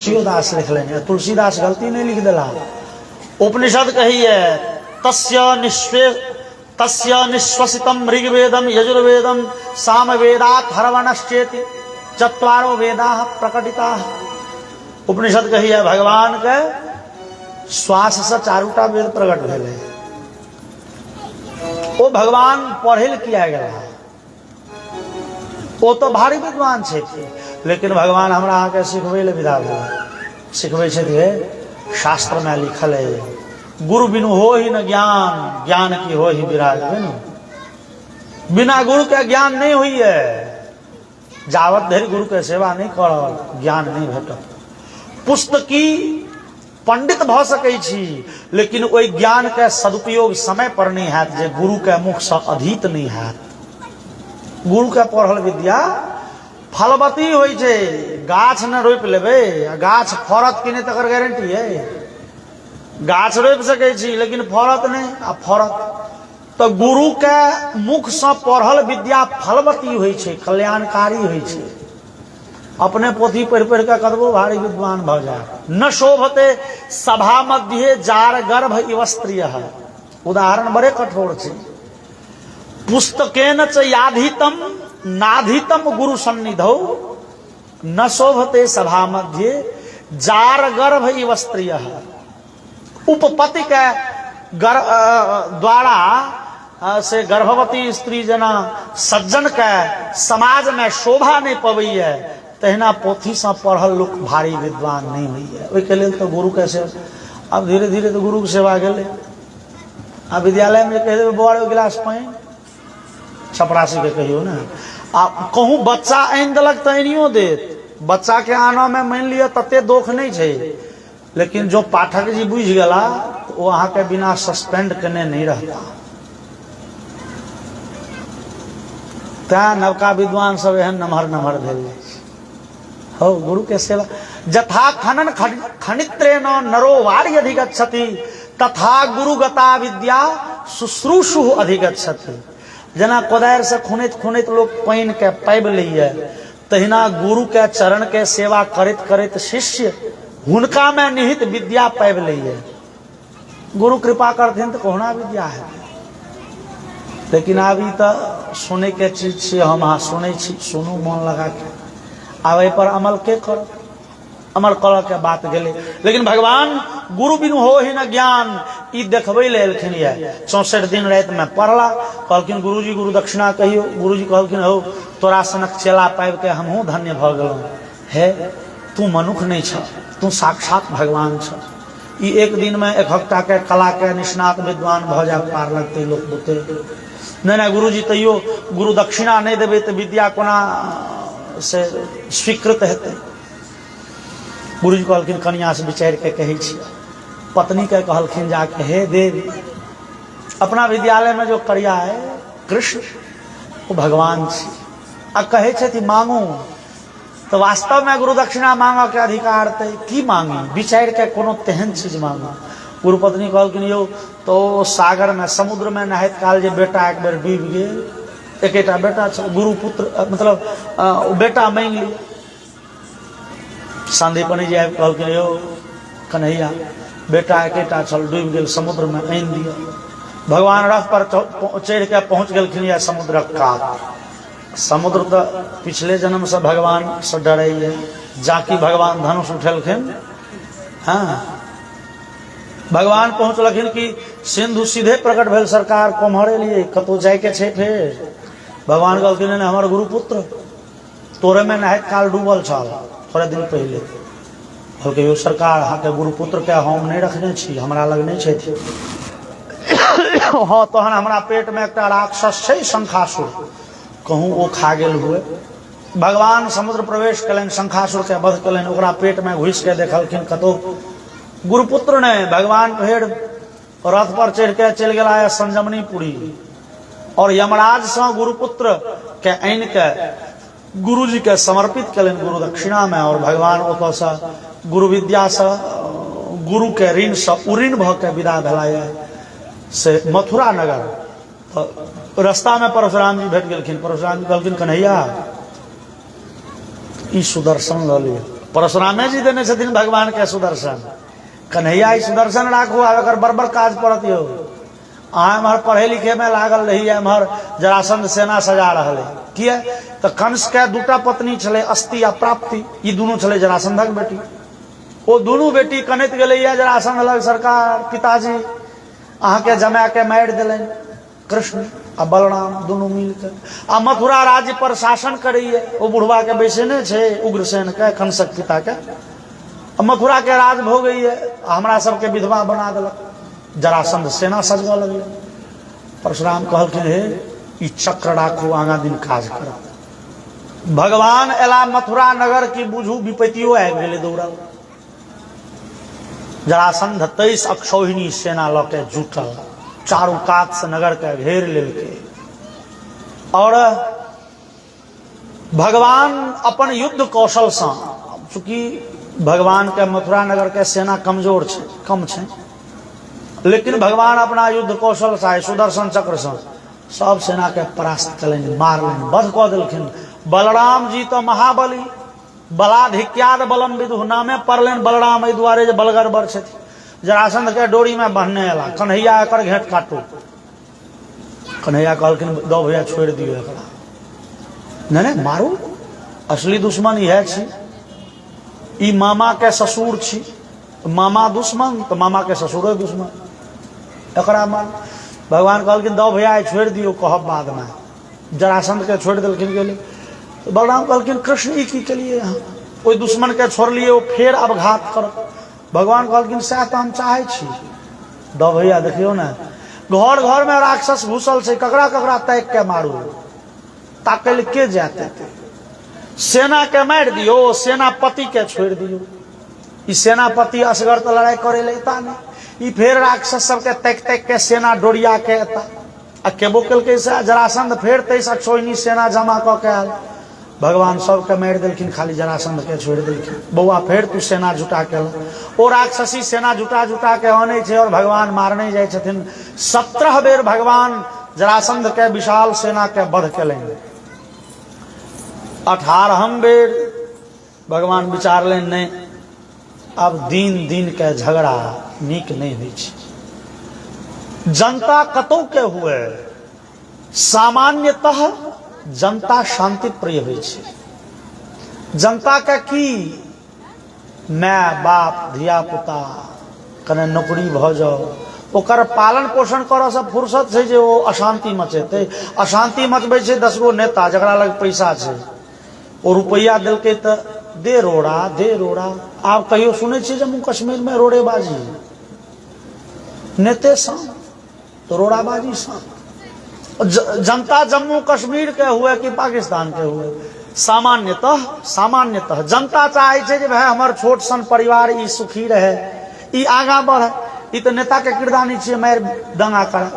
तुलसीदास लिख लेंगे, तुलसीदास गलती नहीं लिख दिला। उपनिषद कही है तस्य निश्वसितम ऋग्वेदम यजुर्वेदम सामवेदात हरवणश्चेति चत्वारो वेदाः प्रकटिताः। उपनिषद कही है भगवान के श्वास से चारूटा वेद प्रकट भेले। वो भगवान पढ़े किया गया, वो तो भारी विद्वान छे, लेकिन भगवान हमरा आके सिखबे ले विदा भेल। सिखबे छे शास्त्र में लिखल है गुरु बिनु हो ही न ज्ञान, ज्ञान की हो ही विराज बिनु। बिना गुरु के ज्ञान नहीं हुई है। जावत धरि गुरु के सेवा नहीं कर ज्ञान नहीं भेटत। पुस्तकी पंडित भ सकै छी, लेकिन ओई ज्ञान के सदुपयोग समय पर नहीं हैत जे गुरु के मुख से अधीत नहीं हैत। गुरु के पढ़ल विद्या फलवती होइ छै। गाछ न रोप लेबै, गाछ फरत कि नहीं तकर गारंटी है। गाछ रोप सकै छी लेकिन फरत नहीं। आ फरत तो गुरु के मुख से पढ़ल विद्या फलवती होइ छै, कल्याणकारी होइ छै। अपने पोथी पढ़ पढ़ के कतबो भारी विद्वान भ जाए। न शोभते सभा मध्य जार गर्भ इव स्त्रियः। उदाहरण बड़े कठोर छै। पुस्तकेन च याधितम नाधितम गुरु सन्निधौ न शोभते सभा मध्य जार गर्भ इव स्त्रियः। उपपति के द्वारा से गर्भवती स्त्री जना सज्जन के समाज में शोभा नहीं पबै है, तहिना पोथी से पढ़ल लोक भारी विद्वान नहीं हुई है। ओहि के लेल तो गुरु के सेवा। अब धीरे धीरे तो गुरु के सेवा गेले। आ विद्यालय में कह देबै बड़ गिलास पानि, चपरासी के कहियो ना। आ कहूँ बच्चा आनि देलक तो आनियो देत। बच्चा के आना में मान लिया तते दोख नहीं छै, लेकिन जो पाठक जी बुझ गला तो वो अहाँ के बिना सस्पेंड करने नहीं रहता। तैं नवका विद्वान सब एहन नमहर नमहर भेल हो। गुरु के सेवा जथा खनन खनित्रेण नरो वारी अधिगच्छति तथा गुरुगता विद्या शुश्रूषु अधिगच्छति। जना कोदारि से खुनैत खुनैत लोग पानि के पाबि लैया, तहिना गुरु के चरण के सेवा करैत करैत शिष्य हुनका में निहित विद्या पाबि लैया। गुरु कृपा करथिन तो कोहना विद्या है। लेकिन अभी तो सुने के चीज से हम अहाँ सुनै छी, सुनू मन लगा के। आब एहि पर अमल के कर, अमल कर के बात गेले। लेकिन भगवान गुरु बिनु हो ही न ज्ञान ई देखबै ले एलखिन ये। 64 दिन रात में पढ़ला, कहलखिन गुरुजी गुरु दक्षिणा कहियो। गुरुजी कहलखिन हो तोरा सनक चेला पाबि के हमहूँ धन्य भ गेलहुँ। हे तू मनुख नहीं छ, तू साक्षात भगवान छ। ई एक दिन में 1 के कला के निष्णात विद्वान भ जा पार लगते लोक बुते। नहीं गुरुजी तैयो गुरु दक्षिणा नहीं देबै तो विद्या कोना से स्वीकृत हेतै। गुरुजी कहलखिन कन्या से विचार के कहै छी। पत्नी के कहलखिन जाके हे देवी, अपना विद्यालय में जो करिया है कृष्ण वो भगवान छी। आ कहै छथि मांगू तो वास्तव में गुरु दक्षिणा मांग के अधिकार थे की मांगी, विचार के कोनो तेहन चीज मांगू। गुरु पत्नी कहलखिन यौ तो सागर में समुद्र में नहाइत काल जे बेटा एक बेर डूबि गेल, एकेटा बेटा छ, गुरु पुत्र मतलब बेटा मांग ली। संदीपनी जी आबि कहलखिन यौ कन्हैया बेटा एकेटा छल, डूबि गेल, समुद्र में आनि दिया। भगवान रथ पर चढ़ के पहुंच गेलखिन या समुद्रक कात। समुद्र तो पिछले जन्म से भगवान से डरे है। जाकि भगवान धनुष उठेलखिन, हाँ भगवान पहुंचलखिन कि सिंधु सीधे प्रकट भेल सरकार कोम्हरे लिए कतौ जाय के छै। फेर भगवान कहलखिन ने हमर गुरु पुत्र तोरे में नहाइत काल डूबल छल थोड़े दिन पहले। कहलकै यौ सरकार अहाँ के गुरु पुत्र के हम नहीं रखने छी, हमरा लग नहीं छै। हाँ तहन हमरा पेट में एकटा राक्षस छै शंखासुर, कहूँ वो खा गेल हुए। भगवान समुद्र प्रवेश कलन, शंखासुर के वध कलन, ओकरा पेट में घुस के देखलखिन कतौ गुरुपुत्र ने। भगवान फेर रथ पर चढ़ के चल गया है संजमनीपुरी और यमराज से गुरुपुत्र के आनि के गुरु जी के समर्पित कलन गुरु दक्षिणा में। और भगवान ओतऽ से गुरु विद्या से गुरु के ऋण से उऋण भ के विदा भेला से मथुरा नगर। तो रास्ता में परशुराम जी भेट गेलखिन। परशुराम जी कहलखिन कन्हैया ई सुदर्शन ल लियो। परशुरामे जी देने छथिन भगवान के सुदर्शन। कन्हैया ई सुदर्शन राखू आ एकर बड़ काज पड़त यो। अहाँ एम्हर पढ़े लिखे में लागल रही, एम्हर जरासंध सेना सजा रहे। किया तो कंस के दूटा पत्नी छले, अस्ति आ प्राप्ति। ई दुनू छले जरासंधक बेटी। वो दुनू बेटी कनैत गेलै जरासंध लग, सरकार पिताजी अहाँ के जमा के मारि देलनि कृष्ण आ बलराम दुनू मिलकर। आ मथुरा राज्य पर शासन करैये। वो बुढ़वा के बैसेने छे उग्रसेन के, कंसक पिता के। मथुरा के राज भोगैये, हमरा सबके विधवा बना देलक। जरासंध सेना सजबऽ लगलै। परशुराम कहलखिन हे ई चक्र राखू, आगा दिन काज करब। भगवान एला मथुरा नगर की बुझू विपत्तियों आबि गेलै दौड़ल। जरासंध 23 अक्षौहिणी सेना लऽ के जुटल, चारू कात से नगर के घेर लेलकै। और भगवान अपन युद्ध कौशल से, चूंकि भगवान के मथुरा नगर के सेना कमजोर छे, कम छे, लेकिन भगवान अपना युद्ध कौशल से सुदर्शन चक्र से सब सेना के परास्त कलनि, मारलनि, वध कऽ देलखिन। बलराम जी तो महाबली, बलाधिक्याद बलम विदुह नामे पड़लनि बलराम, एहि दुआरे जे बलगर बड़ छथिन। जरासंध के डोरी में बन्हने अला, कन्हैया एकर घेट काटू। कन्हैया कहलखिन दो भैया छोड़ दियो एकरा। नहीं मारू, असली दुश्मन इहे छी। ई मामा के ससुर छी, मामा दुश्मन तो मामा के ससुरो दुश्मन, एकरा मार। भगवान कहलखिन दो भैया छोड़ दियो, कहब बाद में। जरासंध के छोड़ देलखिन गेलै। तो बलराम कहलखिन कृष्ण ई की केलिए अहाँ? ओइ दुश्मन के छोड़लिए, ओ फेर अपघात करत। भगवान कहलखिन सएह तो हम चाहे छी। दो भैया देखियो ना, घर घर में राक्षस घुसल छै, ककरा ककरा ताक के मारू, ताकल के जाते। सेना के मार दियो, सेनापति के छोड़ दियो। ई सेनापति असगर तो लड़ाई करे लेता नहीं, ई फेर राक्षस सबके ताक ताक के सेना डोरिया के एता। आ केबो केलकै से जरासंध फेर 23 अक्षौहिणी सेना जमा कऽ के आयल। भगवान सबके मारि देलखिन, खाली जरासंध के छोड़ देलखिन। बौआ फेर तू सेना जुटा के ला। ओ राक्षसी सेना जुटा जुटा के आने छे और भगवान मारने जाय छथिन। 17 बेर भगवान जरासंध के विशाल सेना के वध केलनि। 18 बेर भगवान विचारलनि नहीं, अब दिन दिन के झगड़ा नीक नहीं होइ छै। जनता कतौ के हुए, सामान्यतः जनता शांति प्रिय होइ छै। जनता के की माय बाप धिया पुता कने नौकरी भ जाओ, ओकर पालन पोषण करऽ से फुर्सत छै जे ओ अशांति मचेतै। अशांति मचबै छै 10 गो नेता जकरा लग पैसा छै। ओ रुपैया देलकै तऽ दे रोड़ा दे रोड़ा। आब कहियो सुनै छियै जम्मू कश्मीर में रोड़ेबाजी, नेते शांत तो रोड़ाबाजी शांत। जनता जम्मू कश्मीर के हुए कि पाकिस्तान के हुए, सामान्यतः जनता चाहे छे जे भाई हमर छोट सन परिवार ई सुखी रहे, ई आगा बढ़े। ई तो नेता के किरदानी छे मार दंगा करे।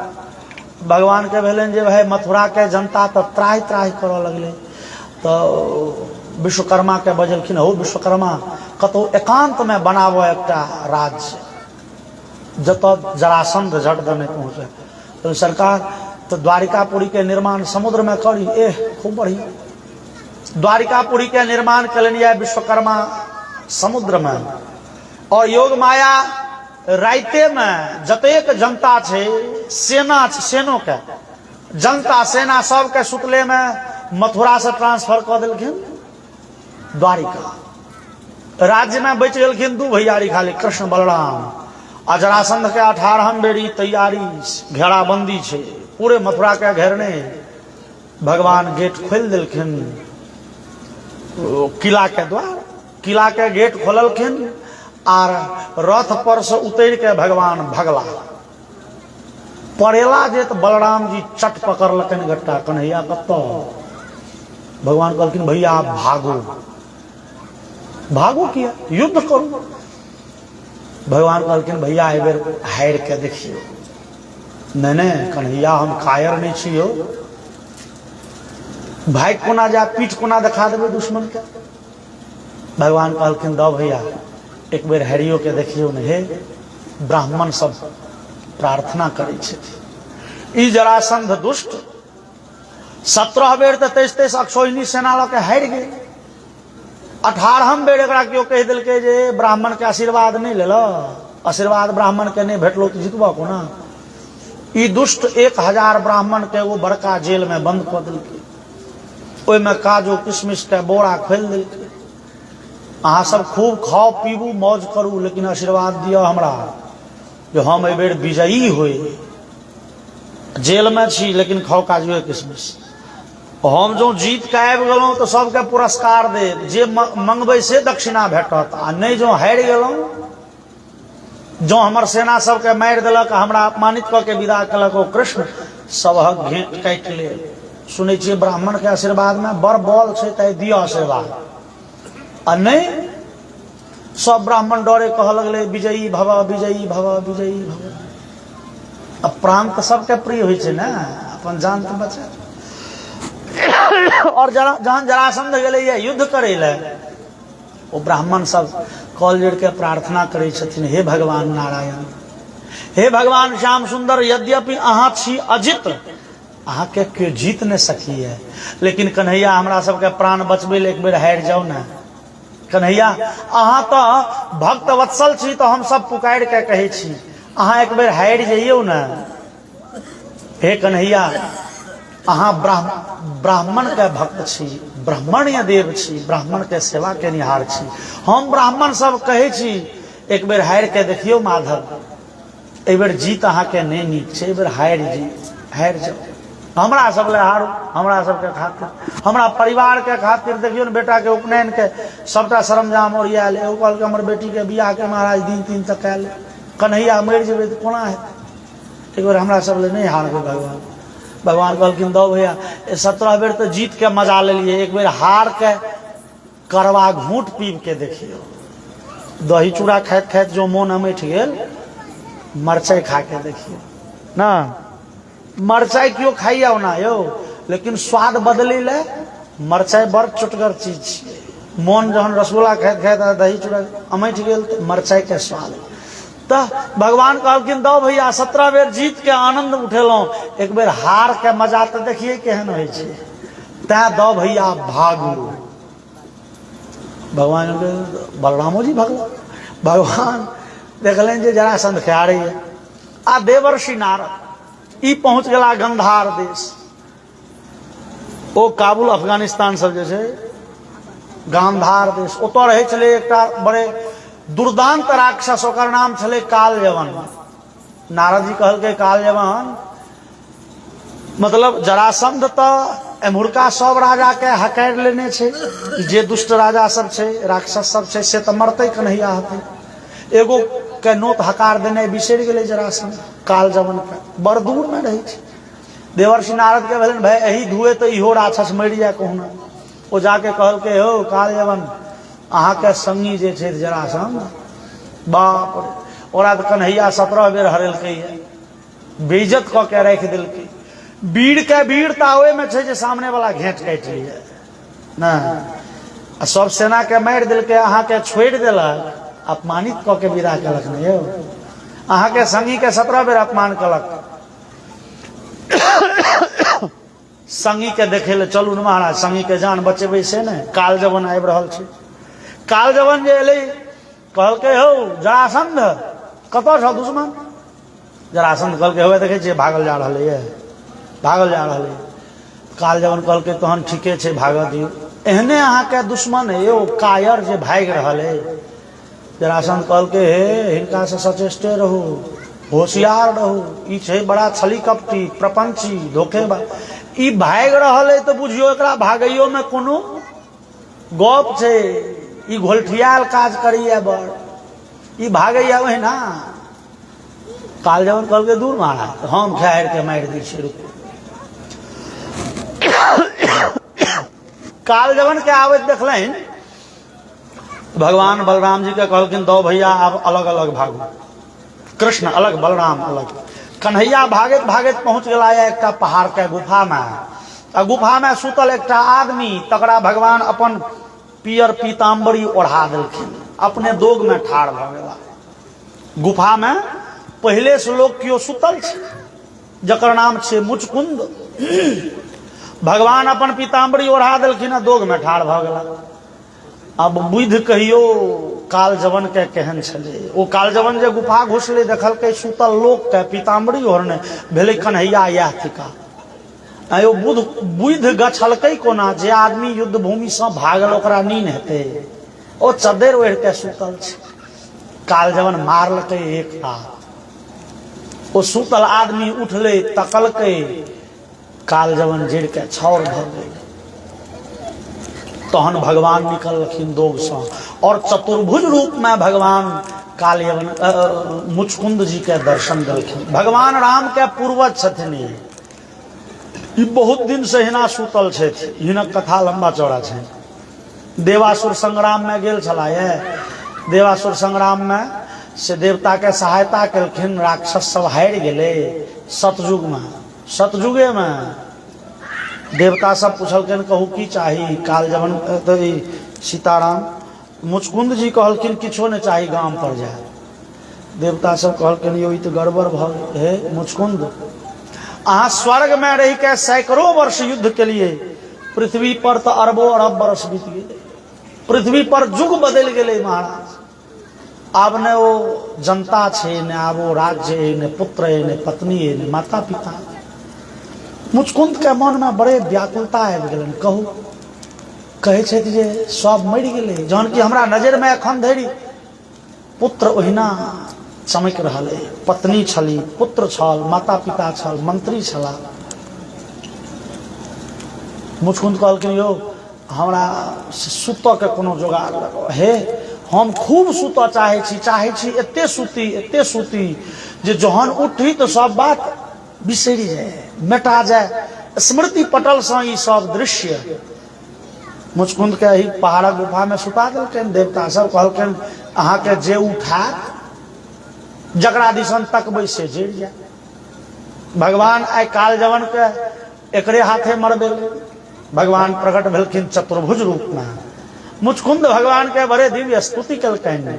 भगवान के भेलन जे भाई मथुरा के जनता तो त्राहि त्राहि करऽ लगले। तो विश्वकर्मा के बजलखिन, हो विश्वकर्मा कतौ एकांत में बनाबो एकटा राज्य जतऽ जरासंध झट दने पहुंचे। तो सरकार तो द्वारिकापुरी के निर्माण समुद्र में करी। खूब बढ़िया, द्वारिकापुरी के निर्माण कलनिया विश्वकर्मा समुद्र में। और योग माया राइते में जतेक जनता छे, सेना सेनो के जनता सेना सबके सुतले में मथुरा से ट्रांसफर कर देलखिन द्वारिका। राज्य में बच गेलखिन 2 भैयारी खाली, कृष्ण बलराम। आ जरासंध के 18 बेरी तैयारी, घेराबंदी छे पूरे मथुरा के घेरने। भगवान गेट खोल देलखिन, किला के द्वार, किला के गेट खोललखिन। आर रथ पर से उतर के भगवान भगला। पड़ेला जे तो बलराम जी चट पकड़लखिन गट्टा, कन्हैया कत्तो। भगवान कहलखिन भैया आप भागो। भागो किया, युद्ध करो। भगवान कहलखिन भैया एक बेर हार के देखियो। नहीं कन्हैया हम कायर नहीं छियो, भाग कोना जा, पीठ कोना दिखा देवे दुश्मन के। भगवान कहलखिन दो भैया एक बेर हरियो के देखियो ने। हे ब्राह्मण सब प्रार्थना करे छथिन। ई जरासंध दुष्ट 17 बेर तो 23 अक्षौहिणी सेना लऽ के हारि गेल। 18हम बेर एकरा केओ कहि देलकै जे ब्राह्मण के आशीर्वाद नहीं ले लो, आशीर्वाद ब्राह्मण के नहीं भेटलो तो जितबा को ना। ई दुष्ट 1000 ब्राह्मण के वो बड़का जेल में बंद कर दिलकै, ओहि में काजू किशमिश के बोरा खोल दिलकै। अहाँ सब खूब खाओ पीबू मौज करू, लेकिन आशीर्वाद दियो हमरा जो हम एहि बेर विजयी होई। जेल में छी लेकिन खाओ काजू किशमिश। हम जो जीत के आबि गेलहुँ तो सबके पुरस्कार देब, जे मंगबै से दक्षिणा भेटत। आ नहीं जो हारि गेलहुँ, जो हमर सेना सबके मारि देलक, हमरा अपमानित कऽ के विदा केलक, ओ कृष्ण सबहक घेंट काटि ले। सुनै छियै ब्राह्मण के आशीर्वाद में बड़ बल छै, तै दिअ आशीर्वाद। आ नहीं सब ब्राह्मण डरे कह लगले विजयी भव विजयी भव विजयी भव। अब प्राण तो सबके प्रिय होइ छै ना, अपन जान तो बचा। और जहां जरासंध गेलै युद्ध करे ले, वो ब्राह्मण सब कॉल जोड़ के प्रार्थना करे छथिन, हे भगवान नारायण, हे भगवान श्याम सुंदर, यद्यपि अहाँ छी अजित, अहाँ के केओ जीत नहीं सकी है, लेकिन कन्हैया हमरा सबके प्राण बचबे ले एक बेर हारि जाओ ना। कन्हैया अहाँ तो भक्त वत्सल छी, तो हम सब पुकार के कहे छी, अहाँ एक बेर हारि जाइयो ना। हे कन्हैया अहाँ ब्राह्मण के भक्त छी, ब्राह्मण्य देव छी, ब्राह्मण के सेवा के निहार छी। हम ब्राह्मण सब कहे छी एक बेर हारि के देखियो माधव, एक बेर जीत अहाँ के नहीं नीक छै, एक बेर हारि जाओ। हमरा सब ले हारू, हमरा सबके खातिर, हमरा परिवार के खातिर। देखियो ने बेटा के उपनयन के सबटा सरंजाम ओरियाल, एगो कहल के हमर बेटी के बियाह के महाराज दिन 3 तक कैल, कन्हैया मरि जेबै तो कोना हेतै। एक बेर हमरा सब ले नहीं हारबै भगवान। भगवान कहलखिन दो भैया 17 बेर तो जीत के मजा ले लिए, एक बेर हार के करवा घूंट पीब के देखियो। दही चूड़ा खाइत खाइत जो मोन अमैठ गेल, मरचाई खा के देखियो ना। मरचाई क्यों खाइया ना यो, लेकिन स्वाद बदले ले मरचाई बड़ चुटगर चीज छियै। मोन जहन रसगुल्ला खाइत खाइत दही चूड़ा अमैठ गेल तो मरचाई के स्वाद। तो भगवान कहलखिन दो भैया 17 बेर जीत के आनंद उठेलौं, एक बेर हार के मजा तो देखिए केहन होइ छै, तैं दो भैया भागू। भगवान बलरामो जी भगवान देखलें जे जरासंध के हारे है। आ देवर्षि नारद ई पहुंच गेला गंधार देश, ओ काबुल अफगानिस्तान सब जे छै, गांधार देश, ओतऽ रहै छलै एकटा बड़े दुर्दांत राक्षस, ओकर नाम छलै कालयवन। नारद जी कहलकै कालयवन मतलब जरासंध तो एम्हुरका सब राजा के हकारि लेने छै, जे दुष्ट राजा सब छै, राक्षस सब छै, से तो मरतै कन्हैया हतै। एगो के नोत हकार देने बिसरि गेलै जरासंध, कालयवन के, बड़ दूर में रहै छै। देवर्षि नारद के भेलनि भाई एही धुए तो इहो राक्षस मरि जाए कहुना। ओ जाके कहलकै हो कालयवन अहाँ के संगी जे छै जरासंध, बाप रे ओकरा तो कन्हैया 17 बेर हरेलकै, बेइज्जत कऽ के राखि देलकै। वीर के वीरता ओहि में छै जे सामने वाला घेंट काटि लिये ना, सब सेना के मारि देलकै, अहाँ के छोड़ि देलक, अपमानित कऽ के विदा केलक ने यौ। अहाँ के संगी के 17 बेर अपमान केलक। संगी के देखे ले चलू ने महाराज, संगी के जान बचेबै से ने। कालयवन आबि रहल छै। कालयवन जे एलै कहलकै हो जरासंध कतऽ छौ दुश्मन। जरासंध कहलकै हो देखे छियै भागल जा रहलै है, भागल जा रहलै। कालयवन कहलकै तहन ठीके छै भागऽ दियौ। एहने अहाँ के दुश्मन है यौ कायर जे भागि रहल है। जरासंध कहलकै हे हिनका से सचेष्टे रहू, होशियार रहू, ई छै बड़ा छली कपटी प्रपंची धोखेबाज। ई भागि रहल है तो बुझियो एकरा भागैयो में कोनो गप छै, ई घोलठियाल काज करैया बड़, ई भागैया ओहिना। कालयवन कहलकै दूर महाराज हम खाएर के मारि दै छी, रुकू। कालयवन के आबैत देखलनि, भगवान बलराम जी के कहलखिन दो भैया आप अलग अलग भागू, कृष्ण अलग बलराम अलग। कन्हैया भागैत भागैत पहुंच गेला एकटा पहाड़ के गुफा में। आ गुफा में सुतल एकटा आदमी, तकरा भगवान अपन पियर पीताम्बरी ओढ़ा देलखिन, अपने दोग में ठाड़ भऽ गेला। गुफा में पहले से लोग कियो सुतल छै जकर नाम छै मुचकुंद। भगवान अपन पीताम्बरी ओढ़ा देलखिन आ दोग में ठाड़ भऽ गेला। अब बुध कहियो काल जवन के केहन छले। ओ काल जवन जे गुफा घुसले देखल के सुतल लोक के पीताम्बरी ओढ़ने भेले कन्हैया यह थिका। आयो बुध गछलकै कोना जे आदमी युद्ध भूमि से भागल ओकरा नींद हेते। ओ चद्दर ओढ़ के सुतल छै। काल जवन मारलकै एक हाथ। ओ सुतल आदमी उठले तकलकै काल जवन जड़ के छौर भ गई। तहन भगवान निकलखिन दोग से और चतुर्भुज रूप में भगवान काल मुचकुंद जी के दर्शन देलखिन। भगवान राम के पूर्वज छथिन। ई बहुत दिन से हिना सुतल छथि। हिनक कथा लंबा चौड़ा छै। देवासुर संग्राम में गेल छलाह। देवासुर संग्राम में से देवता के सहायता केलखिन। राक्षस सब हारि गेले। सतयुग में सतयुगे में देवता सब पूछलखिन कहू की चाही। काल जवन सीताराम मुचकुंद जी कहलखिन किछो नहीं चाही गाम पर जाए। देवता सब कहलखिन यो ई तो गड़बड़ भ हे मुचकुंद अहाँ स्वर्ग में रह के सैकड़ों वर्ष युद्ध के लिए पृथ्वी पर तो अरबों अरब वर्ष बीत गए। पृथ्वी पर युग बदल गए महाराज। आब ने वो जनता छे ने आब वो राज्य है ने पुत्र है ने पत्नी है ने माता पिता। मुचकुंद के मन में बड़े व्याकुलता आबि गेलन। कहू कहे छथि जे सब मरि गेलै जहन कि हमरा नजर में एखन धरि पुत्र ओहिना चमक रहल है। पत्नी छली पुत्र छल माता पिता छल मंत्री छला। मुचकुंद कहलखिन यौ हमरा सुत के कोनो जोगाड़ लगाओ। हे हम खूब सुत चाहे छी एते सूती जे जहन उठी तो सब बात बिसरि जाए मेटा जाए स्मृति पटल से ई सब दृश्य। मुचकुंद के ही पहाड़ गुफा में सुता देलखिन। देवता सब कहलखिन अहाँ के जे उठात जकरा दिसन तकबै से जड़ जाए। भगवान आइ काल जवन के एकरे हाथे मरबेले। भगवान प्रकट भेलखिन चतुर्भुज रूप में। मुचकुंद भगवान के बड़े दिव्य स्तुति कलकनि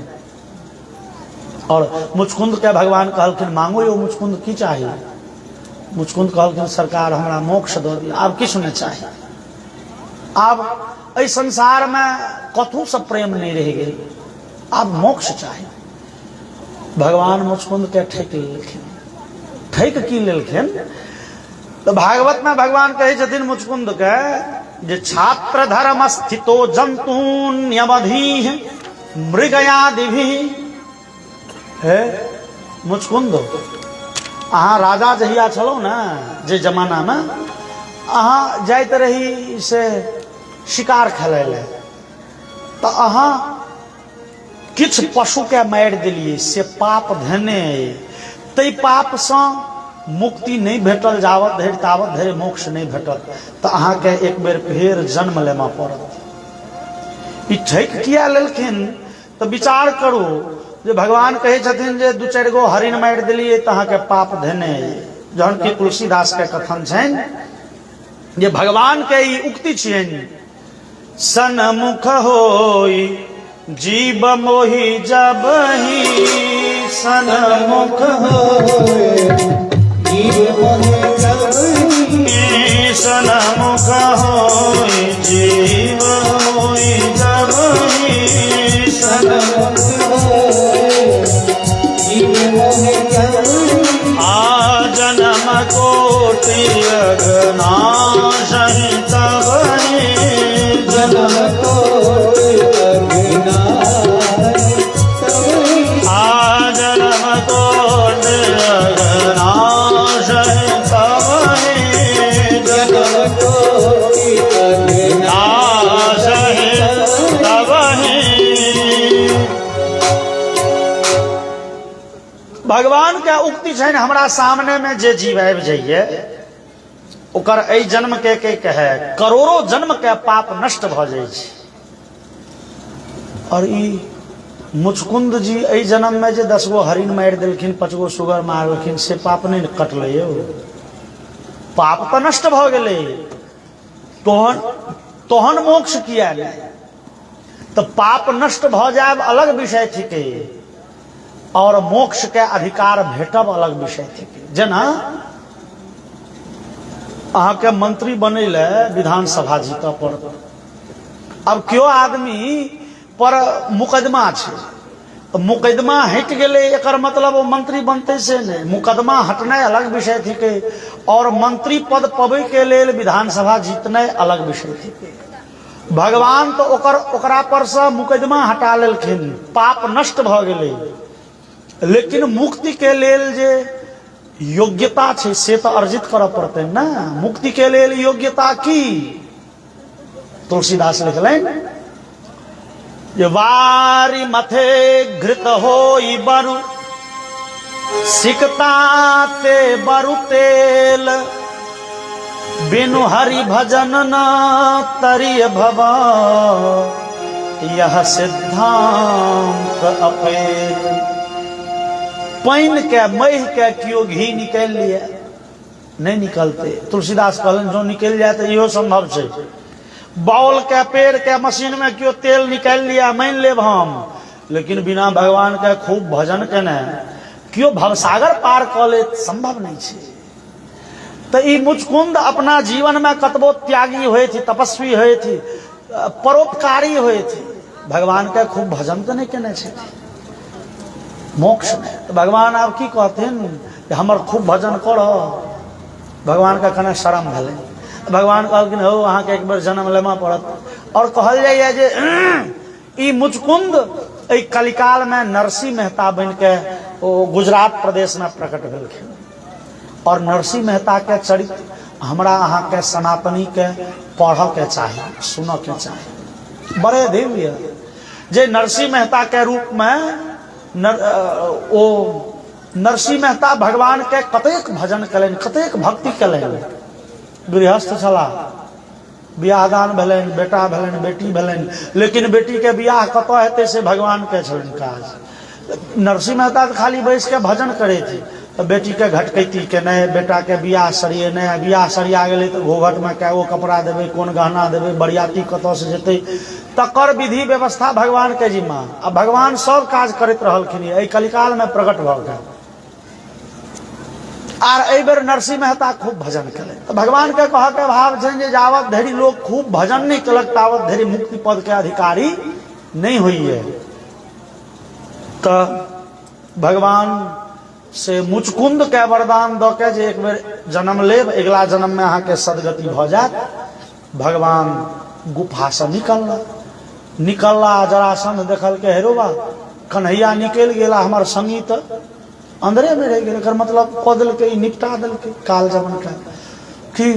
और मुचकुंद के भगवान कहलखिन मांगो यो मुचकुंद की चाहिए। मुचकुंद कहलखिन सरकार हमरा मोक्ष दो दिया आब किछु नहीं चाहिए। आब एहि संसार में कथू से प्रेम नहीं रह गई आब मोक्ष चाहिए। भगवान मुचकुंद के ठेक लेलखिन। ठेक की लेलखिन तो भागवत में भगवान कहे छथिन मुचकुंद के जे छात्र धर्म स्थितो जंतु न्यवधि मृगयादि है। मुचकुंद अहाँ राजा जहिया छलो ना जे जमाना में अहाँ जाइत रही से शिकार खेलै ले तो अहाँ किछ पशु के मारि देलिए से पाप धने तै पाप से मुक्ति नहीं भेटल जावत धरि तावत धरि मोक्ष नहीं भेटल तो अहाँ के एक बेर फेर जन्म लेमा पड़त। ई ठेक किया लेलखिन तो विचार करू जे भगवान कहे छथिन जे दू चारि गो हरिण मारि देलिए तो अहाँ के पाप धने। जहन कि तुलसीदास के कथन छनि जे भगवान के ई उक्ति छियनि सन्मुख होई जीव मोहि जबहि सन्मुख होई सन्मुख होई जीव मोहि जबहि सन्मुख आ जन्म कोटि अघनाशहि तबहि जन्म कोटि अघनाशहि आ जन्म कोटि अघनाशहि तबहि जन्म कोटि अघनाशहि तबहि। भगवान के उक्ति छनि हमरा सामने में जे जीव आबि जाइए ओकर एहि जन्म के कहे करोड़ों जन्म के पाप नष्ट भ जाय छै। और ई मुचकुंद जी एहि जन्म में जे 10 गो हरिण मारि देलखिन 5 गो सुगर मारलखिन से पाप नहीं कटले यौ। पाप तो नष्ट भ गेलै तोहन मोक्ष किया नहीं। तो पाप नष्ट भ जाए अलग विषय थिके और मोक्ष के अधिकार भेटब अलग विषय थिके। जेना अहाँ के मंत्री बने ले विधानसभा जीत पड़त। अब क्यों आदमी पर मुकदमा छे, मुकदमा हट गए एकर मतलब वो मंत्री बनते से नहीं, मुकदमा हटना अलग विषय थी के, और मंत्री पद पबे के लेल विधानसभा जीतने अलग विषय थी। भगवान तो ओकरा पर से मुकदमा हटा लेलखिन, पाप नष्ट भ गेलै, लेकिन मुक्ति के लेल जे योग्यता छे से तो अर्जित करऽ पड़ते ना। मुक्ति के लेल योग्यता की? तुलसीदास लिखलैन जे वारी मथे घृत होई बरु, सिकता ते बरु तेल, बिनु हरि भजन न तरिय भवा, यह सिद्धांत अपेल। पाइन के मह के क्यों घी निकल लिया, नहीं निकलते। तुलसीदास कहलन जो निकल जाए तो इहो संभव है। बाउल के पेड़ के मशीन में क्यों तेल निकाल लिया मान लेब हम, लेकिन बिना भगवान के खूब भजन केने क्यों भवसागर पार क ले, संभव नहीं है। तो ई मुचकुंद अपना जीवन में कतबो त्यागी हुए थी, तपस्वी हुए थी, परोपकारी हुए थे, भगवान के खूब भजन तो नहीं केने छे मोक्ष में। तो भगवान आप की कहते हैं हमर खूब भजन करो, भगवान का कने शर्म भले। भगवान कहलखिन हो अहाँ के एक बार जन्म लेमा पड़त। और कहल जाइए जे ई मुचकुंद ई कलिकाल में नरसिंह मेहता बन के गुजरात प्रदेश में प्रकट भेलखिन। और नरसिंह मेहता के चरित्र हमरा अहाँ के सनातनी के पढ़ के चाहिए, सुन के चाहिए, बड़े दिव्य। जे नरसिंह मेहता के रूप में नरसिंह मेहता भगवान के कतेक भजन कलन, कतेक भक्ति कलन। गृहस्थ छला, बियाह दान भेलन, बेटा भेलन, बेटी भेलन, लेकिन बेटी के बियाह कत हेतै से भगवान के छलन काज। नरसिंह मेहता खाली बैस के भजन करे थे, तो बेटी के घटकैती के नहीं, बेटा के बियाह सरिये नहीं, बियाह सरिया गेलै तो घोघट में क्या वो कपड़ा देवे, कौन गहना देवे, बरियाती कत से जेतै, तकर विधि व्यवस्था भगवान के जिम्मा। अब भगवान सब काज करते रहलखिन, एहि कलिकाल में प्रकट भ गए। आर एहि बेर नरसिंह मेहता खूब भजन कले। तो भगवान के कह के भाव छनि जे जावत धरि लोग खूब भजन नहीं कलक तावत धरि मुक्ति पद के अधिकारी नहीं हुई है। तो भगवान से मुचकुंद के वरदान द के जे एक बेर जन्म लेब, अगला जन्म में अहाँ के सदगति भ जात। भगवान गुफा से निकलला जरासंध देखल के हेरोबा कन्हैया निकल गेला, हमार संगी तो अंदरे में रह गए। एकर मतलब कह दिल के निपटा दिल के काल जमन का कि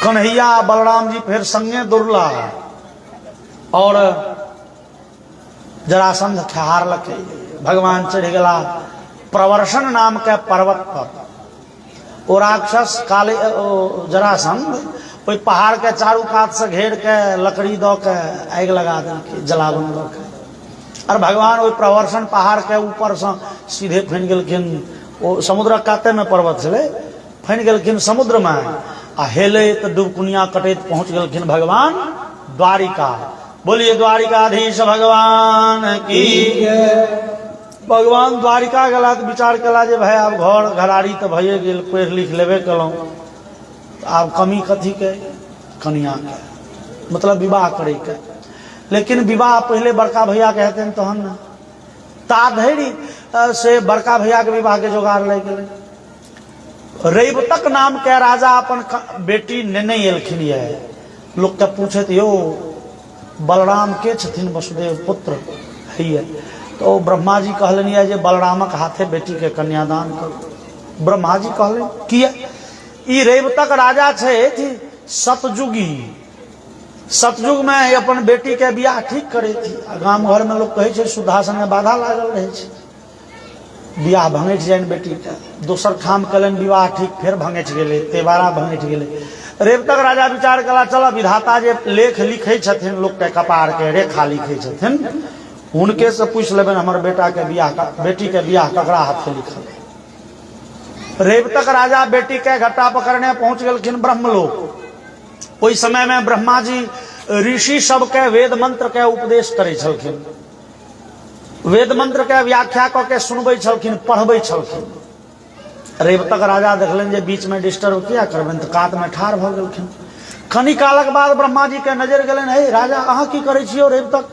कन्हैया बलराम जी फिर संगे दौड़ला और जरासंध ठहार लके। भगवान चढ़ गला प्रवर्षण नाम के पर्वत पर। वो राक्षस काले जरासंध कोई पहाड़ के चारू कात से घेर के लकड़ी दो के आग लगा देलके, जलावन दो के। और भगवान वो प्रवर्षण पहाड़ के ऊपर से सीधे फैन गेलखिन। वो समुद्र काते में पर्वत छे, फैन गेलखिन समुद्र में आ हेले तो डुबकुनिया कटैत पहुंच गेलखिन भगवान द्वारिका। बोलिए द्वारिकाधीश भगवान की। भगवान द्वारिका गला तो विचार कला जे भाई आब घर घराड़ी तो भइए गेल, पढ़ लिख लेबे कलौं, आब कमी कथी के, कनिया के, मतलब विवाह करे के। लेकिन विवाह पहले बड़का भैया के हेतन तहन न, ता धैरी से बड़का भैया के विवाह के जोगाड़ ले गेलै। रैवतक नाम के राजा अपन बेटी नेने एलखिन ये। लोग के पूछे यो बलराम के छथिन वसुदेव पुत्र है। तो ब्रह्मा जी कहलन ये जे बलरामक हाथे बेटी के कन्यादान करो। ब्रह्मा जी कहलन किया ई रैवतक राजा छे थी सतयुगी। सतयुग में अपन बेटी के बियाह ठीक करे थी। गांव घर में लोग कहे छे सुधासन में बाधा लागल रहे छे, बियाह भंगेट जाइन बेटी के। दोसर ठाम कलन विवाह ठीक, फिर भंगेट गेले, तेबारा भंगेट गेले। रैवतक राजा विचार कला चल विधाता जे लेख लिखे छथिन लोग के कपार के रेखा लिखे छथिन, उनके से पूछ लेबन हमर बेटा के बियाह का, बेटी के बियाह ककरा हाथ लिखल। रैवतक राजा बेटी के घट्टा पकड़ने पहुंच गेलखिन ब्रह्मलोक। ओई समय में ब्रह्मा जी ऋषि सब के वेद मंत्र के उपदेश करे छलखिन, वेद मंत्र के व्याख्या क के सुनबै छलखिन, पढ़बै छलखिन। रैवतक राजा देखलन जे बीच में डिस्टर्ब किया करबन, तो कात में ठाड़ भ गेलखिन। कनी कालक बाद ब्रह्मा जी के नजर गेलन, हे राजा अहाँ की करै छियै? और अब तक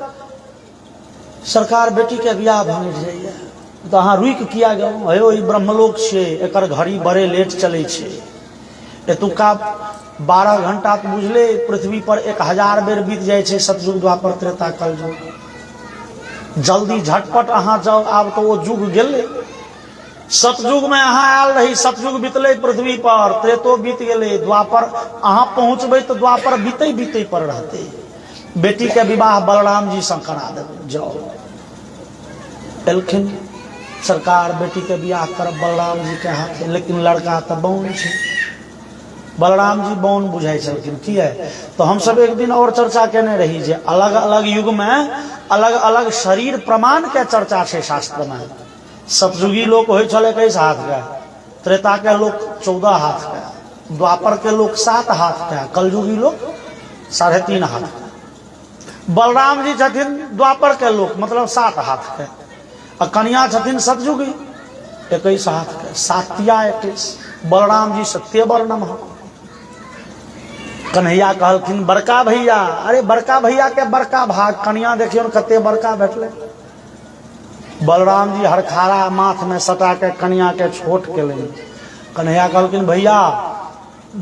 सरकार बेटी के बियाह भांगि जाइए, तो अहाँ रुकि किया गेलहुँ? हे ई ब्रह्मलोक छियै, एकर घड़ी बड़े लेट चलै छै। एतुका 12 घंटा तो बुझले, पृथ्वी पर 1000 बेर बीत जाए छे, सतयुग द्वापर त्रेता कलयुग। जल्दी झटपट अहाँ जाओ, आब तो वो युग गेले। सतयुग में अहाँ आयल रही, सतयुग बीतले पृथ्वी पर, त्रेतो बीत गेले, द्वापर अहाँ पहुंचबे तो द्वापर बीते बीते पर रहते। बेटी के विवाह बलराम जी से करा देबै, जाओ। एलखिन सरकार बेटी के बियाह करब बलराम जी के हाथ, लेकिन लड़का तो बौन छे। बलराम जी बौन बुझाई छलखिन, किया? तो हम सब एक दिन और चर्चा केने रही जे अलग अलग युग में अलग अलग शरीर प्रमाण के चर्चा छे शास्त्र में। सतयुगी लोक होय छल 21 हाथ के, त्रेता के लोक 14 हाथ के, द्वापर के लोक 7 हाथ के, कलयुगी लोक 3.5 हाथ के। बलराम जी छथिन द्वापर के लोक, मतलब 7 हाथ के, और कन्या छथिन सतयुगी 21 हाथ के, सातिया 21। बलराम जी सत्यवर नमः। कन्हैया कहलखिन बड़का भैया, अरे बड़का भैया के बड़का भाग, कन्या देखियो कते बड़का भेटले। बलराम जी हरखारा माथ में सटा के कन्या के छोट केलनि। कन्हैया कहलखिन भैया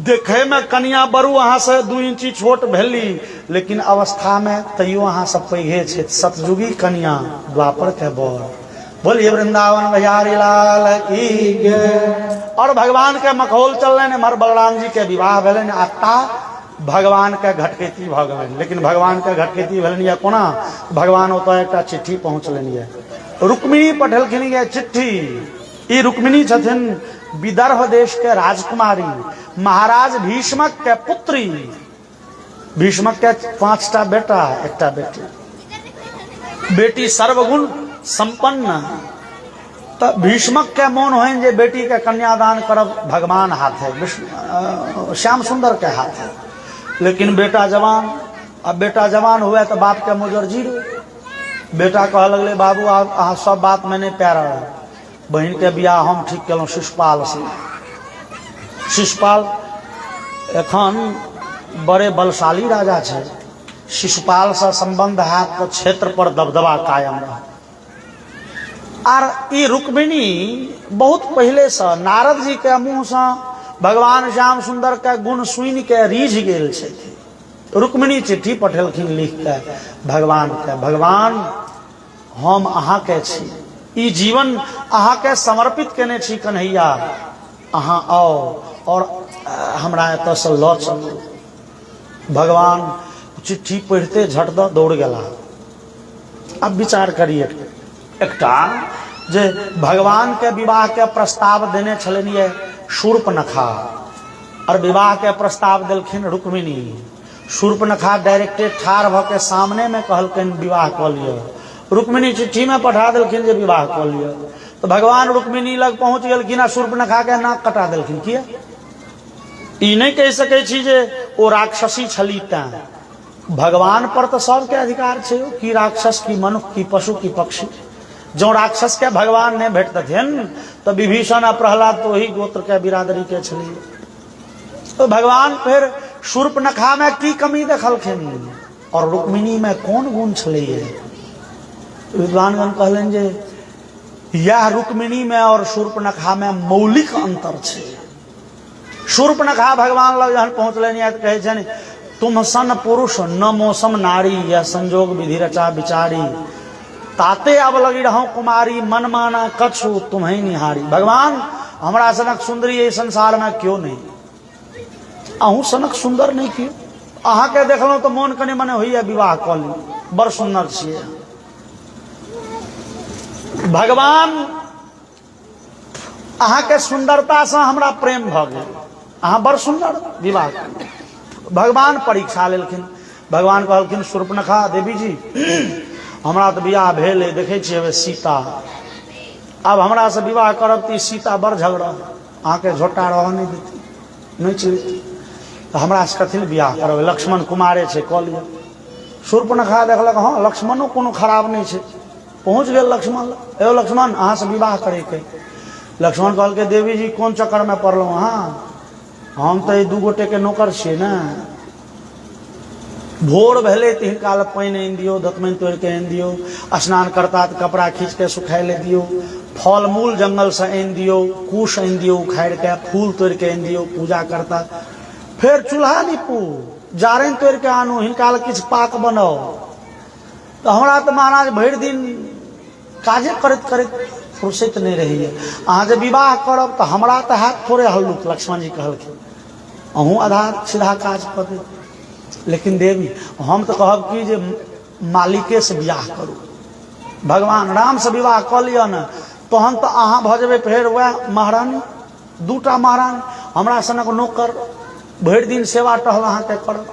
देखे में कन्या बड़ू अहाँ से 2 इंची छोट भेली, लेकिन अवस्था में तैयो अहाँ सब पैघे छे। सतयुगी कन्या द्वापर के बर। बोलिए वृंदावन बिहारी लाल की जय। और भगवान के मखौल चलने मर बलराम जी के विवाह भेलन, आता भगवान के घटकेती भ गेलन। लेकिन भगवान के घटकेती भेलन या कोना? भगवान ओतऽ एकटा चिट्ठी पहुँचलनि ये, रुक्मिणी पठेलखिन ये चिट्ठी। ई रुक्मिणी छथिन विदर्भ देश के राजकुमारी, महाराज भीष्मक के पुत्री। भीष्मक के 5टा बेटा, एकटा बेटी। बेटी सर्वगुण संपन्न। तो भीष्मक के मोन होइन जे बेटी के कन्यादान करब भगवान हाथ है, श्याम सुंदर के हाथ है। लेकिन बेटा जवान, अब बेटा जवान हुए तो बाप के मुजर जीरो। बेटा कह लगले बाबू अहाँ सब बात मैंने प्यारा, बहन के बियाह हम ठीक केलहुँ शिशुपाल से। शिशुपाल एखन बड़े बलशाली राजा छे, शिशुपाल से संबंध हाथ तो क्षेत्र पर दबदबा कायम रहा। आर ई रुक्मिणी बहुत पहले से नारद जी के मुँह से भगवान श्याम सुंदर के गुण सुनि के रीझ गेल छे। रुक्मिणी चिट्ठी पठेलखिन लिख के भगवान के, भगवान हम अहाँ के छी, ई जीवन अहाँ के समर्पित केने छी कन्हैया, अहाँ आओ और हमरा एतऽ से लऽ चलू। भगवान चिट्ठी पढ़ते झट दऽ दौड़ गेला। अब विचार करिए, एकटा जे भगवान के विवाह के प्रस्ताव देने छलनि ये शूर्पनखा, और विवाह के प्रस्ताव देलखिन रुक्मिणी। शूर्पनखा डायरेक्टे ठाढ़ भ के सामने में कहलखिन विवाह कऽ लिअ। रुक्मिणी चिट्ठी में पठा देलखिन जे विवाह कऽ लिअ। तो भगवान रुक्मिणी लग पहुंच गेलखिन आ शूर्पनखा के नाक कटा देलखिन। किया? ई नहीं कह सकै छी जे ओ राक्षसी छली तें। भगवान पर तो सबके अधिकार छे, कि राक्षस की मनुष्य की पशु की पक्षी। जो राक्षस के भगवान ने भेटतथिन तो विभीषण आ प्रहलाद तो वही गोत्र के बिरादरी के छली। तो भगवान फिर शूर्पनखा में की कमी देखलखिन और रुक्मिणी में कौन गुण छले? विद्वानगण कहलन जे यह रुक्मिणी में और शूर्पनखा में मौलिक अंतर छे। शूर्पनखा भगवान लग जहन पहुंचलनि तो कहे छनि तुम सन पुरुष न मौसम नारी, यह संजोग विधि रचा विचारी, ताते अब लगी रहूं कुमारी, मन माना कछु तुम्हें निहारी। भगवान हमरा सनक सुंदरी ये संसार में क्यों नहीं? अहूँ सनक सुंदर नहीं क्यों? अहाँ के देखलहुं तो मोन कने मने होइए विवाह कऽ ली, बड़ सुंदर छियै। भगवान अहाँ के सुंदरता से हमरा प्रेम भ गेल, अहाँ बड़ सुंदर, विवाह करू। भगवान परीक्षा लेलखिन। भगवान कहलखिन शूर्पनखा देवी जी हमरा तो बियाह भेल है, देखे छियै सीता, अब हमरा से विवाह करब तो सीता बड़ झगड़ा, अहाँ के झोटा रह नहीं देती, नहीं चलती, तो हमरा से कथी बियाह करब? लक्ष्मण कुमारे छे, कऽ लिअ। शूर्पनखा देखलक हाँ लक्ष्मणो कोनो खराब नहीं छे। पहुंच गेल लक्ष्मण, एगो लक्ष्मण अहाँ से विवाह करे के। लक्ष्मण कहलकै देवी जी कोन चक्कर में पड़लहुँ? हाँ हम तो 2 गोटे के नौकर छियै ने, भोर भेले तो हिनका लग पानि आनि दियौ, दतमनि तोड़ि के आनि दियौ, स्नान करता तो कपड़ा खींच के सुखाय ले दियौ, फल मूल जंगल से आनि दियौ, कुश आनि दियौ उखाड़ि के, फूल तोड़ि के आनि दियौ, पूजा करता। फिर चूल्हा नीपू, जारनि तोड़ि के आनू, हिनका लग किछु पाक बनाओ। तो हमरा तो महाराज भरि दिन काजे करैत करैत फुर्सत नहीं रही है। अहाँ जे विवाह करब तो हमरा तो हाथ थोड़े हल्लुक, लक्ष्मण जी कहलखिन, अहूँ आधा सीधा काज कऽ दे। लेकिन देवी हम तो कहब कि जे मालिके से विवाह करू, भगवान राम से विवाह कऽ लिअ न, तहन तो अहाँ भऽ जेबै फेर वएह महारानी, दूटा महारानी। हमरा सनक नौकर भरि दिन सेवा टहल अहाँके करब,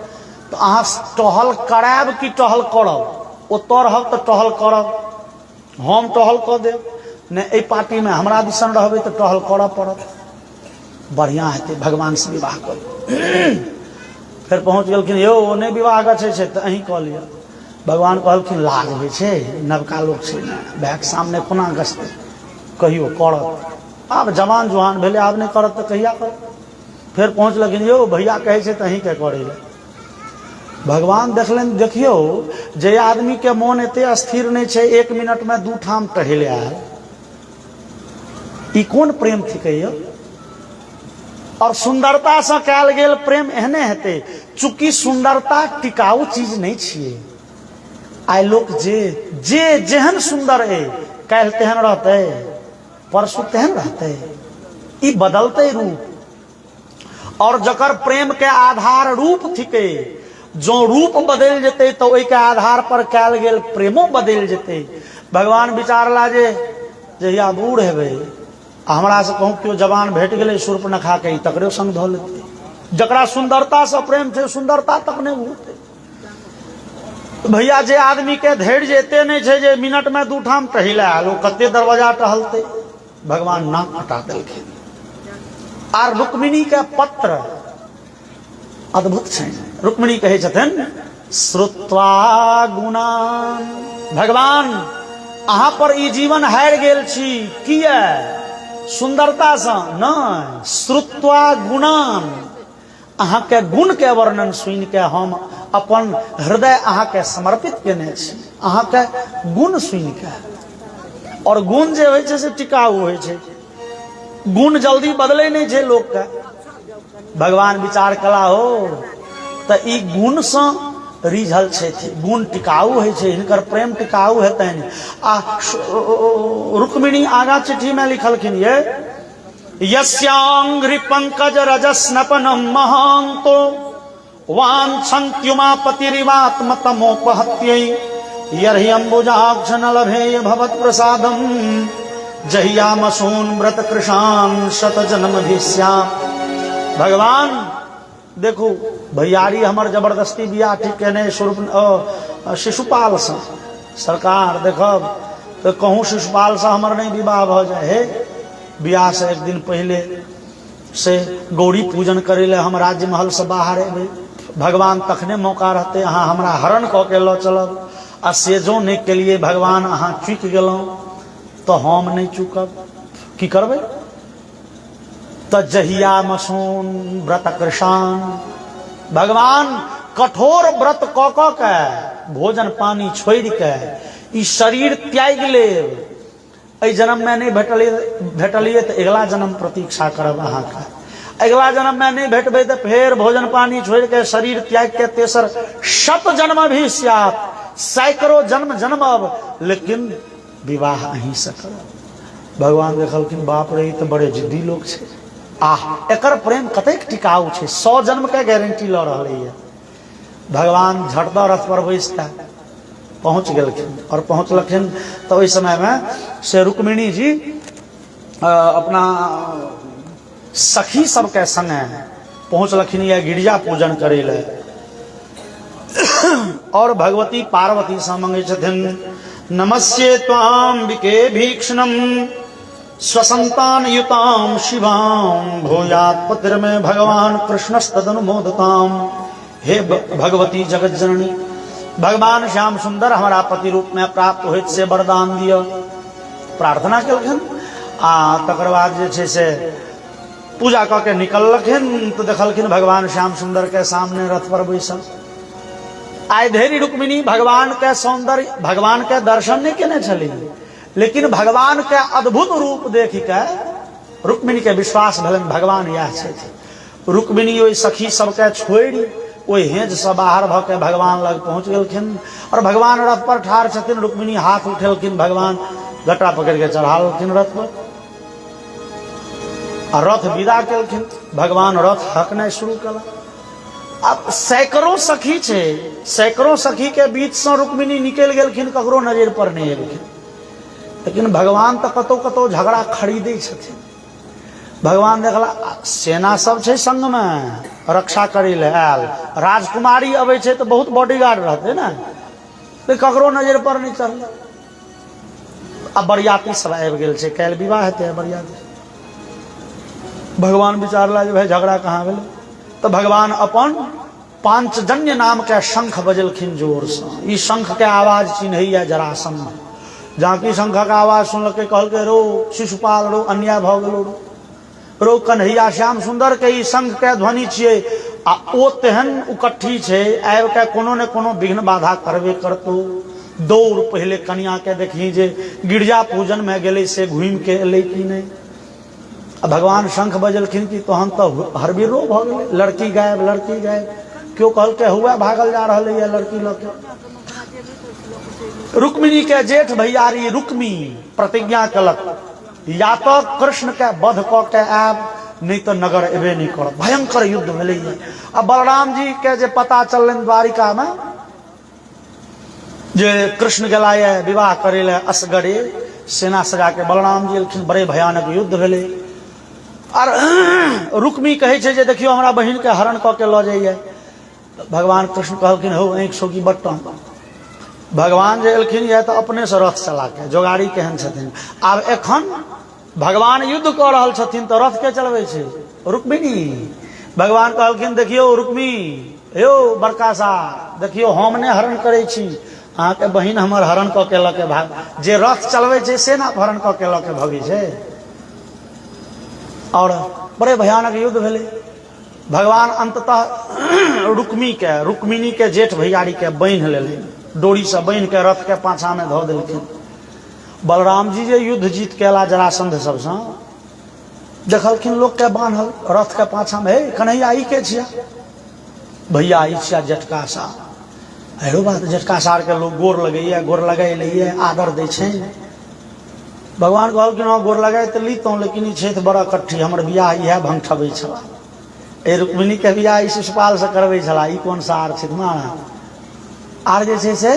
तो अहाँ टहल करायब कि टहल करब? ओतऽ रहब तो टहल करब, हम टहल कऽ देब, ने एहि पार्टी में हमरा दिसन रहबै तो टहल करऽ पड़त। बढ़िया हेतै, भगवान से विवाह करू। फिर पहुँच गेलखिन, यौ ओ नहि विवाह गछै छै तऽ अहीं कऽ लिअ। भगवान कहलखिन लाज होइ छै, नवका लोक छै, भायके सामने कोना गछतै, कहियो करत। आब जवान जुहान भेलै, आब नहि करत तऽ कहिया करत? फिर पहुँचलखिन, यौ भैया कहै छै तऽ अहीं के करै लए। भगवान देखलनि, देखियौ जे आदमी के मोन एते स्थिर नहीं छै, 1 मिनट में 2 ठाम टहल आयल, ई कोन प्रेम थिकै यौ? और सुंदरता से कयल गेल प्रेम एहने हेतै, चूंकि सुंदरता टिकाऊ चीज नहीं छियै। आइ लोक जे जेहन सुंदर है, काल्हि तेहन रहतै, परसू तेहन रहतै, ई बदलतै रूप। और जकर प्रेम के आधार रूप थिकै, जो रूप बदल जेतै तो ओहि के आधार पर कयल गेल प्रेमो बदल जेतै। भगवान विचारला जे जहिया बूढ़ हेबै, हमरा से कहूँ केओ जवान भेट गेलै शूर्पणखा के, तकरे संग धऽ लेतै। जकरा सुंदरता से प्रेम छै, सुंदरता तक नहीं भूलतै। भैया जे आदमी के धैर्य एते नहीं छै जे मिनट में 2 ठाम टहल आयल, ओ कते दरवाजा टहलतै? भगवान नाक कटा देलखिन। आर रुक्मिणी के पत्र अद्भुत छै। रुक्मिणी कहै छथिन, श्रुत्वा गुणान, भगवान अहाँ पर ई जीवन हारि गेल छी, किया? सुंदरता से नहीं, श्रुत्वा गुणान, अहाँ के गुण के वर्णन सुनि के हम अपन हृदय अहाँ के समर्पित केने छी। अहाँ के गुण सुनि के, और गुण जे होइ छै से टिकाऊ होइ छै, गुण जल्दी बदलै नहीं छै लोक के। भगवान विचार कला हो तऽ ई गुण से रिझल छै, गुण टिकाऊ होइ छै, हिनकर प्रेम टिकाऊ हेतनि। आ रुक्मिणी आगा चिट्ठी में लिखलखिन, ये यस्यांघ्रि पंकज रजस्नपनम महांतो वाञ्छन्त्युमापतिरिवात्मतमोपहत्यै यर्हि अम्बुजाक्ष न लभेय भवत् प्रसादम जहियामसून व्रत कृशान शत जन्मभिस्याम्। भगवान देखू, भैयारी हमर जबरदस्ती बियाह ठीक केने शिशुपाल से, सरकार देखब तो कहूँ शिशुपाल से हमर नहीं विवाह भ जाए हे। बियाह से 1 दिन पहले से गौरी पूजन करे ले हम राज्य महल से बाहर एबे, भगवान तखने मौका रहते अहाँ हमरा हरण कऽ के लऽ चलब, आ से जो नहीं के लिए भगवान अहाँ चूक गेलौं तो हम नहीं चूकब, की करबै? तो जहिया मसून व्रत कृशान, भगवान कठोर व्रत कऽ कऽ के भोजन पानी छोड़ के ई शरीर त्याग लेब। एहि जन्म में नहीं भेटलिए तो अगला जन्म प्रतीक्षा करब अहाँ के, अगला जन्म में नहीं भेटबै तो फिर भोजन पानी छोड़ के शरीर त्याग के तेसर शत जन्म भी स्यात्, सैकड़ों जन्म जन्मब, लेकिन विवाह अहीं से करब। भगवान देखलखिन, बाप रे, तो बड़े जिद्दी लोग छे, आह एकर प्रेम कतेक टिकाऊ छे, 100 जन्म के गारंटी लऽ रहलै है। भगवान झटदऽ रथ पर बैस के पहुँच गेलखिन, और पहुँचलखिन तो ओहि समय में से रुक्मिणी जी अपना सखी सबके संगे पहुँचलखिन ये गिरिजा पूजन करे ले। और भगवती पार्वती से मंगे छथिन, नमस्ये त्वाम्बिके भीक्षणम स्वसंतान युताम शिवाम भूयात् पतिर्मे भगवान कृष्णस्तदनुमोदताम। हे भगवती जगत जननी, भगवान श्याम सुंदर हमारा पति रूप में प्राप्त होइत से वरदान दियो। प्रार्थना केलखिन, आ तकर बाद जे छै से पूजा कऽ के निकललखिन तो देखलखिन भगवान श्याम सुंदर के सामने रथ पर बैसल। आयधेरी रुक्मिणी भगवान के सौंदर्य भगवान के दर्शन नहीं केने चली, लेकिन भगवान के अद्भुत रूप देख के रुक्मिणी के विश्वास भलन भगवान यह छे। रुक्मिणी ओहि सखी सबके छोड़ी ओहि हेज से बाहर भ के भगवान लग पहुंच गेलखिन और भगवान रथ पर ठाढ़ छथिन। रुक्मिणी हाथ उठेलखिन, भगवान गटा पकड़ के चढ़ालखिन रथ पर और रथ विदा केलखिन। भगवान रथ हकनाइ शुरू कला। अब सैकड़ों सखी छे, सैकड़ों सखी के बीच से रुक्मिणी निकल गेलखिन, ककरो नजर पर नहीं एलखिन। लेकिन भगवान तो कतो कतो झगड़ा खरीदै छथिन। भगवान देखला सेना सब छे संग में रक्षा करै ले आयल, राजकुमारी अबै छे तो बहुत बॉडीगार्ड रहते ना, तो ककरो नजर पर नहीं चढ़ल। अब बरियाती सब आबि गेल छे, काल्हि विवाह हेतै बरियाती। भगवान विचारला जे भाई झगड़ा कहाँ भेलै, तो भगवान अपन पांचजन्य नाम के शंख बजेलखिन जोर से। ई शंख के आवाज चिन्हैया जरासंध। जाकी शंख के आवाज सुनलकै कहलकै रो शिशुपाल रो, अन्याय भ गेलो रो कन्हैया श्याम सुंदर के ई शंख के ध्वनि छियै आ ओ तेहन उकट्ठी छै, आबि के कोनो ने कोनो विघ्न बाधा करबे करतो। दौड़ पहले कन्या के देखी जे गिरजा पूजन में गेलै से घूमि के एलै कि नहीं। भगवान शंख बजलखिन कि तहन तो हरबीरो भ गेलै, लड़की गायब लड़की गायब। क्यों कहलकै हुआ भागल जा रहा है लड़की लऽ के। रुक्मिणी के जेठ भैयारी रुक्मी प्रतिज्ञा कलक, या तो कृष्ण के वध क के आब, नहीं तो नगर एबे नहीं करब। भयंकर युद्ध भेलै। अब बलराम जी के जे पता चलन द्वारिका में जे कृष्ण गेला ये विवाह करे ले असगरे, सेना सजा के बलराम जी एलखिन, बड़े भयानक युद्ध भेलै। और रुक्मी कहे छे जे देखियो हमरा बहिन के हरण क के ल जाइए। भगवान कृष्ण कहलखिन हो एक सौ की बट्टन। भगवान जे एलखिन ये तो अपने से रथ चला के, जोगाड़ी केहन छथिन। आब एखन भगवान युद्ध क रहल छथिन तो रथ के चलबै छै रुक्मिणी। भगवान कहलखिन देखियो रुक्मी, यो बड़का सा देखियो हम ने हरण करे छी, अहाँ के बहिन हमर हरण क के ल के भाग। जे रथ चलबै छै से ना हरण क के ल के भगी छै। और बड़े भयानक युद्ध भेलै। भगवान अंततः रुक्मिणी के जेठ भैयारी के बांध लेलै, डोरी से बांध के रथ के पाछा में धो देलखिन। बलराम जी जे युद्ध जीत के अला जरासंध सबसे देखलखिन लोग के बांधल रथ के पाछा में, हे कन्हैया ई के छिया? भैया ई छिया जटका सा। एहो बात जटका सार के लोग गोर लगैया, गोर लगाई लैया, आदर दै छै। भगवान कहलखिन गोर लगाए तो लीतों, लेकिन ई छै बड़ा कट्ठी, हमर बियाह इएह भंगठबै छला। ए रुक्मिणी के बियाह ई शिशुपाल से करबै छला। ई कोन सा आर छै मारा? आर जे छै से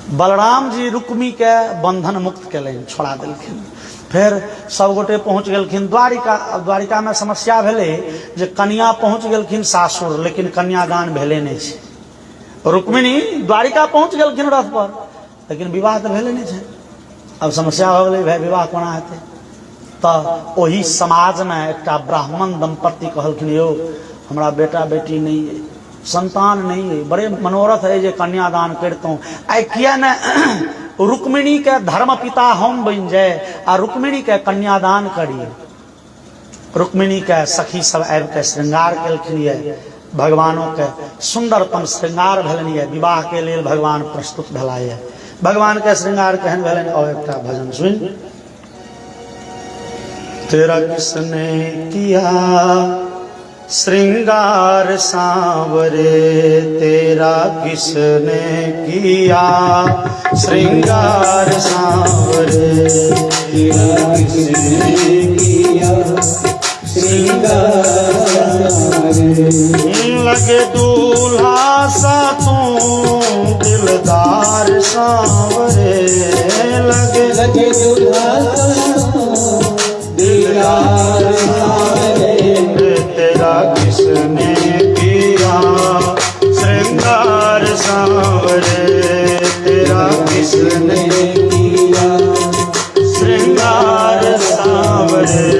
बलराम जी रुक्मी के बंधन मुक्त केलनि, छोड़ा देलखिन। फिर सब गोटे पहुंच गेलखिन द्वारिका। द्वारिका में समस्या भेलै जे कन्या पहुंच गेलखिन सासुर, लेकिन कन्यादान भेले नहीं छै। रुक्मिणी द्वारिका पहुंच गेलखिन रथ पर, लेकिन विवाह तो भेले नहीं छै। अब समस्या हो गई भाई विवाह कोना हेतै। तो ओही समाज में एक ब्राह्मण दंपति कहलखिन यो हमरा बेटा बेटी नहीं है, संतान नहीं है, बड़े मनोरथ है जे कन्यादान करतों। आई किया न रुक्मिणी के धर्म पिता हम बन जाए आ रुक्मिणी के कन्यादान करिए। रुक्मिणी के सखी सब आबि के श्रृंगार केलखिन ये, भगवानों के सुंदरतम श्रृंगार भेलन ये, विवाह के लिए भगवान प्रस्तुत भेला ये। भगवान के श्रृंगार केहन भेलन और एक भजन सुन। तेरा किसने किया श्रृंगार सांवरे, तेरा किसने किया श्रृंगार सांवरे, तेरा किसने किया श्रृंगार सांवरे। लगे दूल्हा सा तू दिलदार सांवरे, लगे दूल्हा दिलदार सांवरे। तेरा किसने किया श्रृंगार सांवरे, तेरा किसने किया श्रृंगार सांवरे।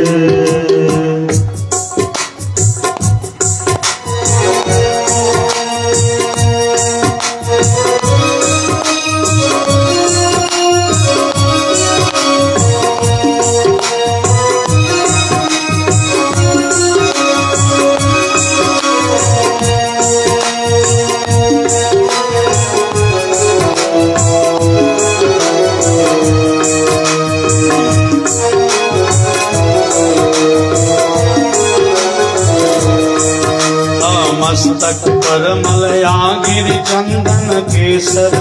मस्तक पर मलया गिरि चंदन केसर